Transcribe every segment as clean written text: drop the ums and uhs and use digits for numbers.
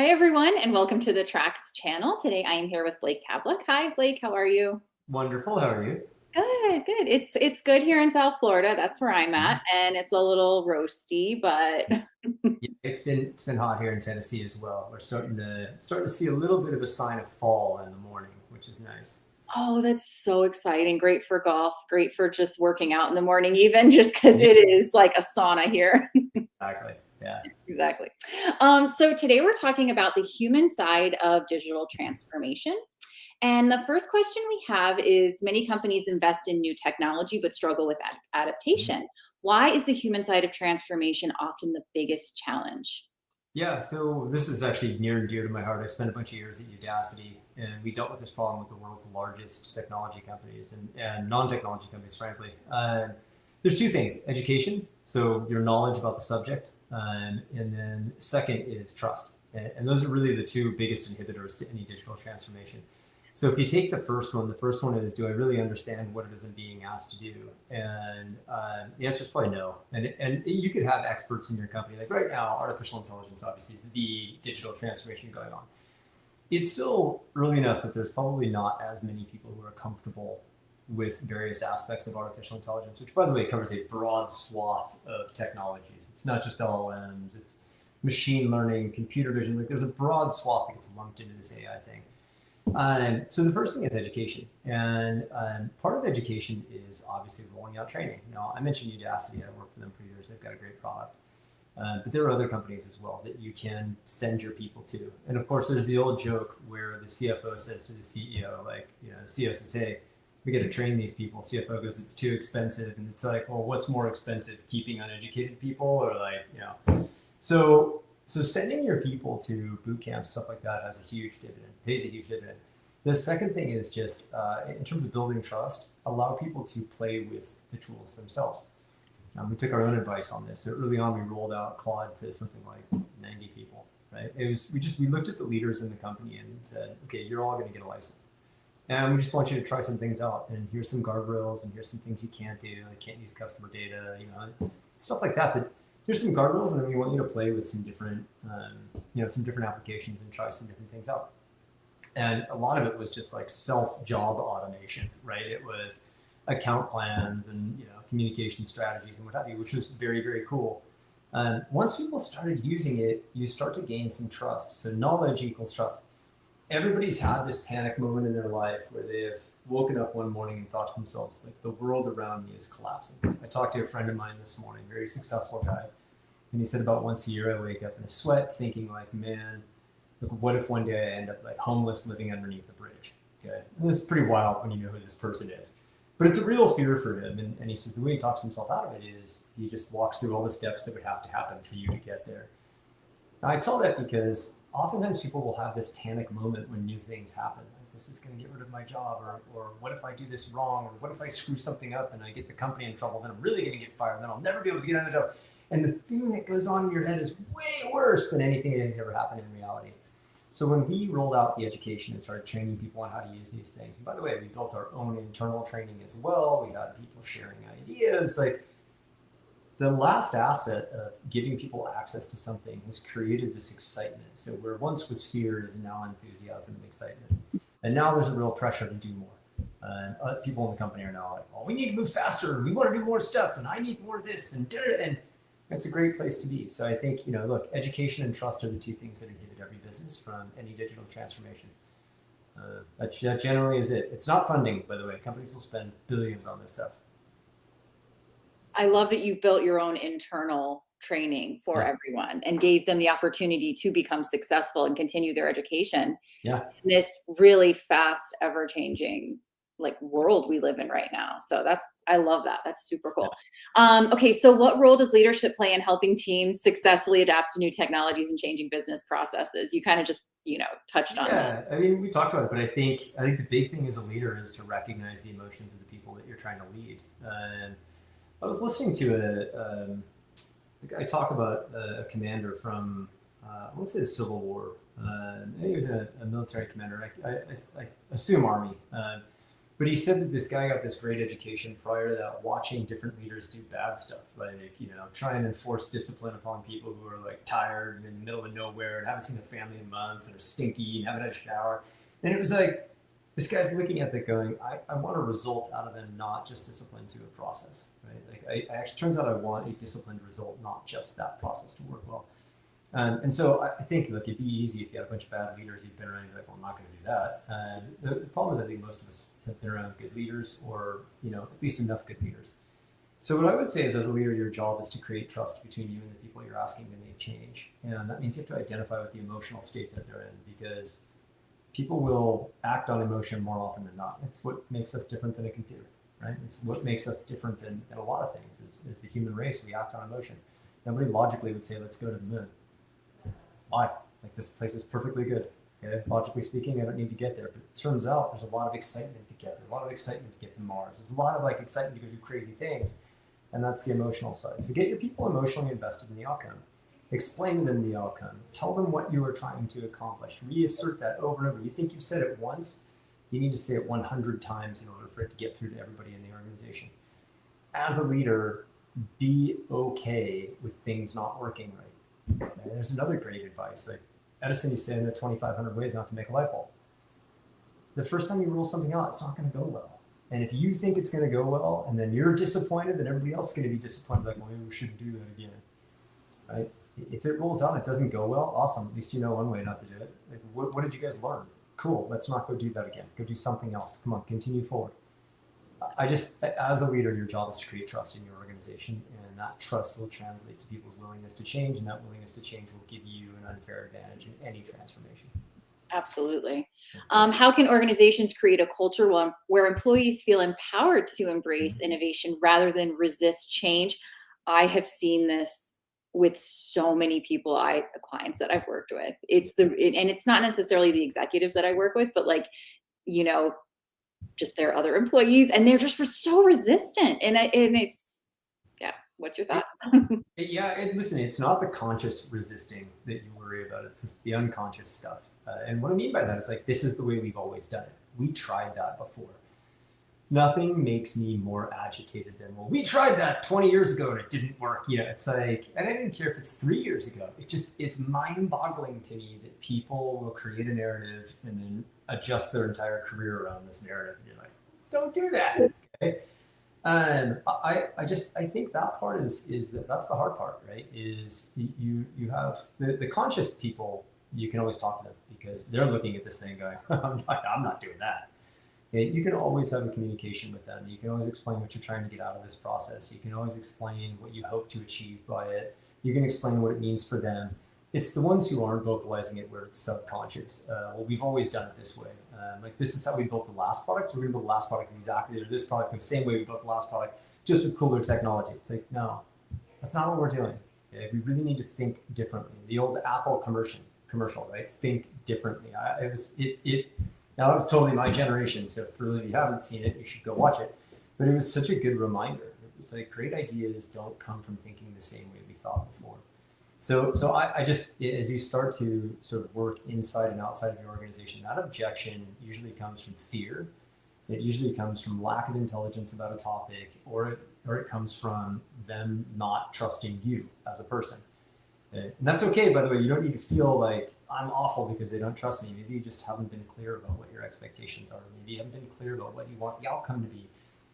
Hi, everyone, and welcome to the Tracks channel. Today I am here with Blake Tavlik. Hi, Blake. How are you? Wonderful. How are you? Good. It's good here in South Florida. That's where I'm at, Mhm. and it's a little roasty, but Yeah, it's been hot here in Tennessee as well. We're starting to see a little bit of a sign of fall in the morning, which is nice. oh, that's so exciting. Great for golf, great for just working out in the morning, even just because Yeah, it is like a sauna here. exactly. Yeah. Exactly. So today we're talking about the human side of digital transformation. And the first question we have is many companies invest in new technology but struggle with Mhm. adaptation. Why is the human side of transformation often the biggest challenge? Yeah, so this is actually near and dear to my heart. I spent a bunch of years at Udacity, and we dealt with this problem with the world's largest technology companies and non-technology companies, frankly. There's two things: education, so your knowledge about the subject, and then second is trust. And those are really the two biggest inhibitors to any digital transformation. So if you take the first one is, do I really understand what it is I'm being asked to do? And the answer is probably no. And you could have experts in your company. Like right now, artificial intelligence obviously is the digital transformation going on. It's still early enough that there's probably not as many people who are comfortable with various aspects of artificial intelligence, which by the way covers a broad swath of technologies. It's not just LLMs, it's machine learning, computer vision. Like there's a broad swath that gets lumped into this AI thing. So the first thing is education, and part of education is obviously rolling out training. Now, I mentioned Udacity. I worked for them for years. They've got a great product, but there are other companies as well that you can send your people to. And of course, there's the old joke where the CFO says to the CEO, like, the CEO says, "Hey, we got to train these people." CFO goes, "It's too expensive," and it's like, well, what's more expensive, keeping uneducated people, or so sending your people to boot camps, stuff like that, has a huge dividend, pays a huge dividend. The second thing is just in terms of building trust, allow people to play with the tools themselves. We took our own advice on this. So early on, we rolled out Claude to something like 90 people. Right? It was we looked at the leaders in the company and said, okay, you're all going to get a license, and we just want you to try some things out. And here's some guardrails, and here's some things you can't do. Like can't use customer data, stuff like that. But here's some guardrails, and then we want you to play with some different applications and try some different things out. And a lot of it was just like self job automation, right? It was account plans and communication strategies and what have you, which was very very cool. Once people started using it, you start to gain some trust. So knowledge equals trust. Everybody's had this panic moment in their life where they have woken up one morning and thought to themselves, like, the world around me is collapsing. I talked to a friend of mine this morning, very successful guy, and he said about once a year I wake up in a sweat thinking like, man, like, what if one day I end up like homeless living underneath a bridge? Okay. And this is pretty wild when you know who this person is. But it's a real fear for him. And he says the way he talks himself out of it is he just walks through all the steps that would have to happen for you to get there. Now, I tell that because oftentimes people will have this panic moment when new things happen. Like, this is going to get rid of my job, or what if I do this wrong, or what if I screw something up and I get the company in trouble, then I'm really going to get fired, then I'll never be able to get another job. And the thing that goes on in your head is way worse than anything that had ever happened in reality. So when we rolled out the education and started training people on how to use these things, and by the way, we built our own internal training as well. We had people sharing ideas. Like the last asset of giving people access to something has created this excitement. So where once was fear is now enthusiasm and excitement. And now there's a real pressure to do more. People in the company are now like, "Oh, we need to move faster. We want to do more stuff, and I need more of this." And it's a great place to be. So I think, look, education and trust are the two things that inhibit every business from any digital transformation. That generally is it. It's not funding, by the way. Companies will spend billions on this stuff. I love that you built your own internal training for Yeah, everyone and gave them the opportunity to become successful and continue their education yeah, in this really fast, ever changing like world we live in right now. So I love that. That's super yeah. cool. Okay, so what role does leadership play in helping teams successfully adapt to new technologies and changing business processes? You kind of just, touched on that. Yeah, I mean, we talked about it, but I think the big thing as a leader is to recognize the emotions of the people that you're trying to lead. And I was listening to a guy talk about a commander from, let's say, the Civil War. He was a military commander. I assume Army. But he said that this guy got this great education prior to that, watching different leaders do bad stuff, like, try and enforce discipline upon people who are like tired and in the middle of nowhere and haven't seen their family in months and are stinky and haven't had a shower. And it was like, this guy's looking at that going, I want a result out of them, not just discipline to a process, right? Like I actually, turns out I want a disciplined result, not just that process to work well. And so I think, look, it'd be easy if you had a bunch of bad leaders, you'd been around and be like, well, I'm not going to do that. And the problem is I think most of us have been around good leaders, or, at least enough good leaders. So what I would say is, as a leader, your job is to create trust between you and the people you're asking to make change. And that means you have to identify with the emotional state that they're in, because people will act on emotion more often than not. It's what makes us different than a computer, right? It's what makes us different than a lot of things is the human race. We act on emotion. Nobody logically would say, let's go to the moon. Why? Like, this place is perfectly good. Okay? Logically speaking, I don't need to get there. But it turns out there's a lot of excitement to get there, a lot of excitement to get to Mars. There's a lot of excitement to go do crazy things. And that's the emotional side. So get your people emotionally invested in the outcome. Explain to them the outcome. Tell them what you are trying to accomplish. Reassert that over and over. You think you've said it once, you need to say it 100 times in order for it to get through to everybody in the organization. As a leader, be okay with things not working right. And there's another great advice. Like Edison used to say in the 2,500 ways not to make a light bulb. The first time you roll something out, it's not going to go well. And if you think it's going to go well, and then you're disappointed, then everybody else is going to be disappointed. Like, well, maybe we shouldn't do that again, right? If it rolls out and it doesn't go well, awesome. At least you know one way not to do it. Like, what did you guys learn? Cool. Let's not go do that again. Go do something else. Come on, continue forward. As a leader, your job is to create trust in your organization, and that trust will translate to people's willingness to change, and that willingness to change will give you an unfair advantage in any transformation. Absolutely. How can organizations create a culture where employees feel empowered to embrace innovation rather than resist change? I have seen this with so many people, clients that I've worked with. And it's not necessarily the executives that I work with, but just their other employees, and they're just so resistant. And it's, yeah. What's your thoughts? Listen, it's not the conscious resisting that you worry about. It's the unconscious stuff. And what I mean by that is, this is the way we've always done it. We tried that before. Nothing makes me more agitated than, well, we tried that 20 years ago and it didn't work. It's like, and I don't care if it's 3 years ago. It's mind-boggling to me that people will create a narrative and then adjust their entire career around this narrative. And you're like, don't do that. Okay. And I think that part that's the hard part, right? Is you have the conscious people, you can always talk to them because they're looking at this thing going, I'm not doing that. Okay? You can always have a communication with them. You can always explain what you're trying to get out of this process. You can always explain what you hope to achieve by it. You can explain what it means for them. It's the ones who aren't vocalizing it where it's subconscious. Well, we've always done it this way. This is how we built the last product. So we're going to build the last product exactly, or this product the same way we built the last product, just with cooler technology. It's like, no, that's not what we're doing. Okay? We really need to think differently. The old Apple commercial, right? Think differently. Now that was totally my generation. So for those of you who haven't seen it, you should go watch it. But it was such a good reminder. It was like, great ideas don't come from thinking the same way we thought before. So I just, as you start to sort of work inside and outside of your organization, that objection usually comes from fear. It usually comes from lack of intelligence about a topic, or it comes from them not trusting you as a person. And that's okay, by the way. You don't need to feel like I'm awful because they don't trust me. Maybe you just haven't been clear about what your expectations are. Maybe you haven't been clear about what you want the outcome to be.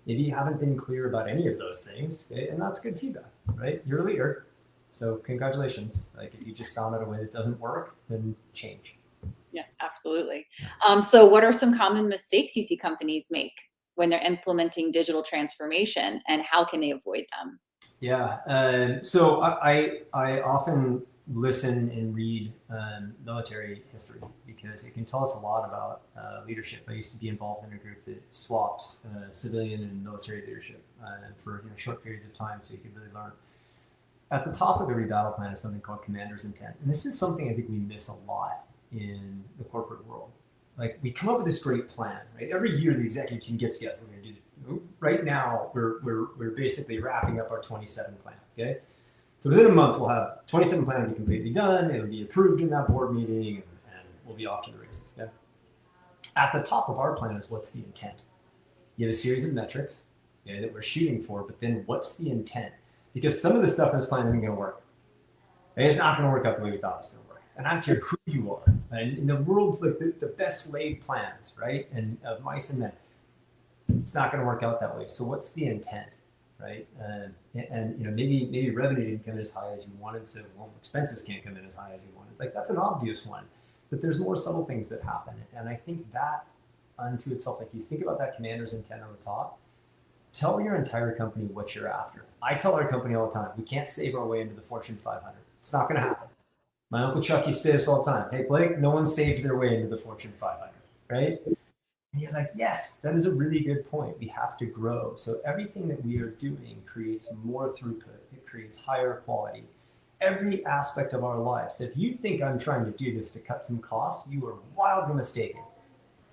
Maybe you haven't been clear about any of those things, okay? And that's good feedback, right? You're a leader. So congratulations. If you just found out a way that doesn't work, then change. Yeah, absolutely. So what are some common mistakes you see companies make when they're implementing digital transformation, and how can they avoid them? Yeah. So I often listen and read military history because it can tell us a lot about leadership. I used to be involved in a group that swapped civilian and military leadership for short periods of time, so you could really learn. At the top of every battle plan is something called commander's intent. And this is something I think we miss a lot in the corporate world. We come up with this great plan, right? Every year the executive team gets together. We're going to do this. Right now, we're basically wrapping up our 27 plan, okay? So within a month, we'll have 27 plan be completely done. It'll be approved in that board meeting, and we'll be off to the races, okay? At the top of our plan is what's the intent. You have a series of metrics, that we're shooting for, but then what's the intent? Because some of the stuff in this plan isn't going to work. It's not going to work out the way we thought it was going to work. And I don't care who you are. And in the world's like the best laid plans, right? And of mice and men, it's not going to work out that way. So what's the intent, right? And maybe revenue didn't come in as high as you wanted, so expenses can't come in as high as you wanted. Like that's an obvious one, but there's more subtle things that happen. And I think that unto itself, like you think about that commander's intent on the top, tell your entire company what you're after. I tell our company all the time, we can't save our way into the Fortune 500. It's not going to happen. My Uncle Chuck used to say this all the time. Hey, Blake, no one saved their way into the Fortune 500, right? And you're like, yes, that is a really good point. We have to grow. So everything that we are doing creates more throughput. It creates higher quality. Every aspect of our lives. So if you think I'm trying to do this to cut some costs, you are wildly mistaken.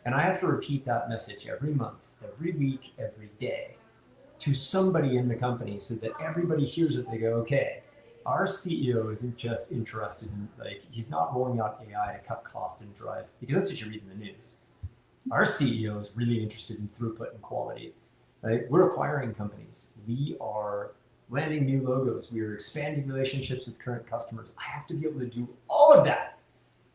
And I have to repeat that message every month, every week, every day to somebody in the company so that everybody hears it. They go, okay, our CEO isn't just interested in, like, he's not rolling out AI to cut costs and drive, because that's what you read in the news. Our CEO is really interested in throughput and quality, right? We're acquiring companies. We are landing new logos. We are expanding relationships with current customers. I have to be able to do all of that.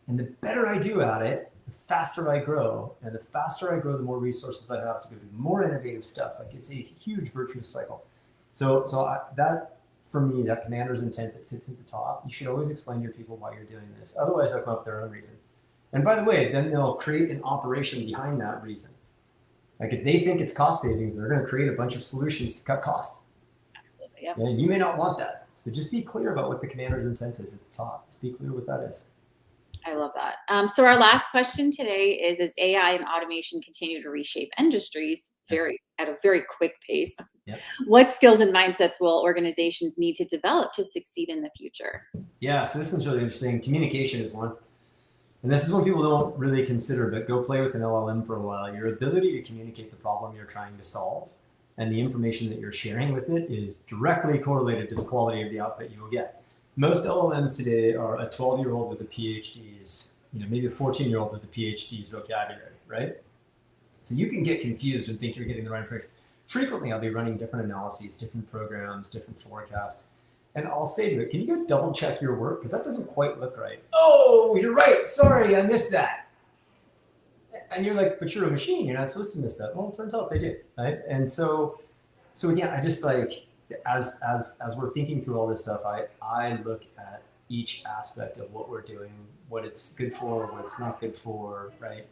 And the better I do at it, the faster I grow. And the faster I grow, the more resources I have to go do more innovative stuff. Like it's a huge virtuous cycle. That, for me, that commander's intent that sits at the top, you should always explain to your people why you're doing this. Otherwise, they'll come up with their own reason. And by the way, then they'll create an operation behind that reason. Like if they think it's cost savings, they're going to create a bunch of solutions to cut costs. Absolutely, yeah. And you may not want that. So just be clear about what the commander's intent is at the top. Just be clear what that is. I love that. So our last question today is, as AI and automation continue to reshape industries at a very quick pace, Yep. What skills and mindsets will organizations need to develop to succeed in the future? Yeah, so this one's really interesting. Communication is one. And this is one people don't really consider, but go play with an LLM for a while. Your ability to communicate the problem you're trying to solve and the information that you're sharing with it is directly correlated to the quality of the output you will get. Most LLMs today are a 12-year-old with a PhD's, maybe a 14-year-old with a PhD's vocabulary, right? So you can get confused and think you're getting the right information. Frequently, I'll be running different analyses, different programs, different forecasts. And I'll say to it, can you go double check your work? Because that doesn't quite look right. Oh, you're right. Sorry, I missed that. And you're like, but you're a machine. You're not supposed to miss that. Well, it turns out they did, right? And so again, I just like, as we're thinking through all this stuff, I look at each aspect of what we're doing, what it's good for, what it's not good for, right?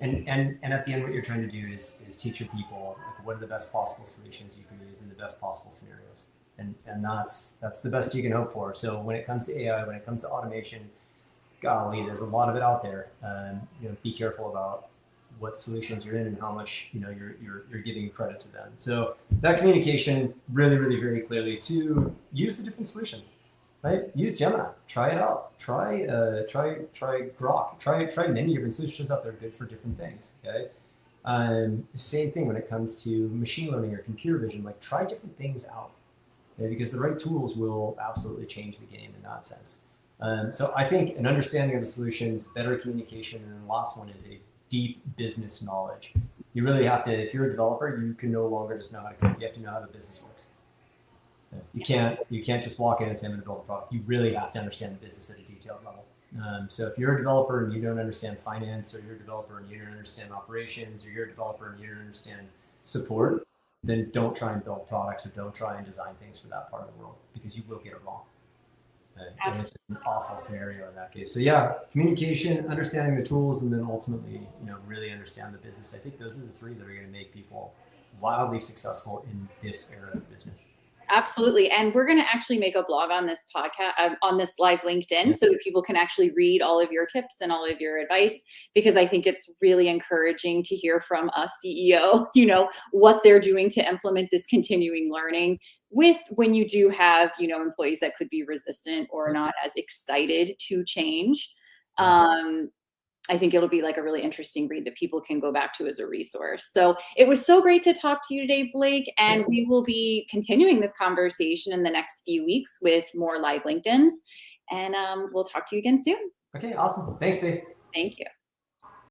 And at the end, what you're trying to do is teach your people like, what are the best possible solutions you can use in the best possible scenarios. And that's the best you can hope for. So when it comes to AI, when it comes to automation, golly, there's a lot of it out there. Be careful about what solutions you're in and how much you're giving credit to them. So that communication really, really very clearly to use the different solutions, right? Use Gemini, try it out. Try Grok. Try many different solutions out there good for different things. Okay. Same thing when it comes to machine learning or computer vision. Like try different things out. Because the right tools will absolutely change the game in that sense. So I think an understanding of the solutions, better communication, and then the last one is a deep business knowledge. You really have to, if you're a developer, you can no longer just know how to code. You have to know how the business works. You can't just walk in and say, I'm going to build a product. You really have to understand the business at a detailed level. So if you're a developer and you don't understand finance, or you're a developer and you don't understand operations, or you're a developer and you don't understand support, then don't try and build products or don't try and design things for that part of the world, because you will get it wrong. And it's an awful scenario in that case. So yeah, communication, understanding the tools, and then ultimately, really understand the business. I think those are the three that are going to make people wildly successful in this era of business. Absolutely. And we're going to actually make a blog on this podcast, on this live LinkedIn, so that people can actually read all of your tips and all of your advice, because I think it's really encouraging to hear from a CEO, what they're doing to implement this continuing learning when you do have, employees that could be resistant or not as excited to change. I think it'll be like a really interesting read that people can go back to as a resource. So it was so great to talk to you today, Blake, and we will be continuing this conversation in the next few weeks with more live LinkedIns, and we'll talk to you again soon. Okay, awesome. Thanks, Dave. Thank you.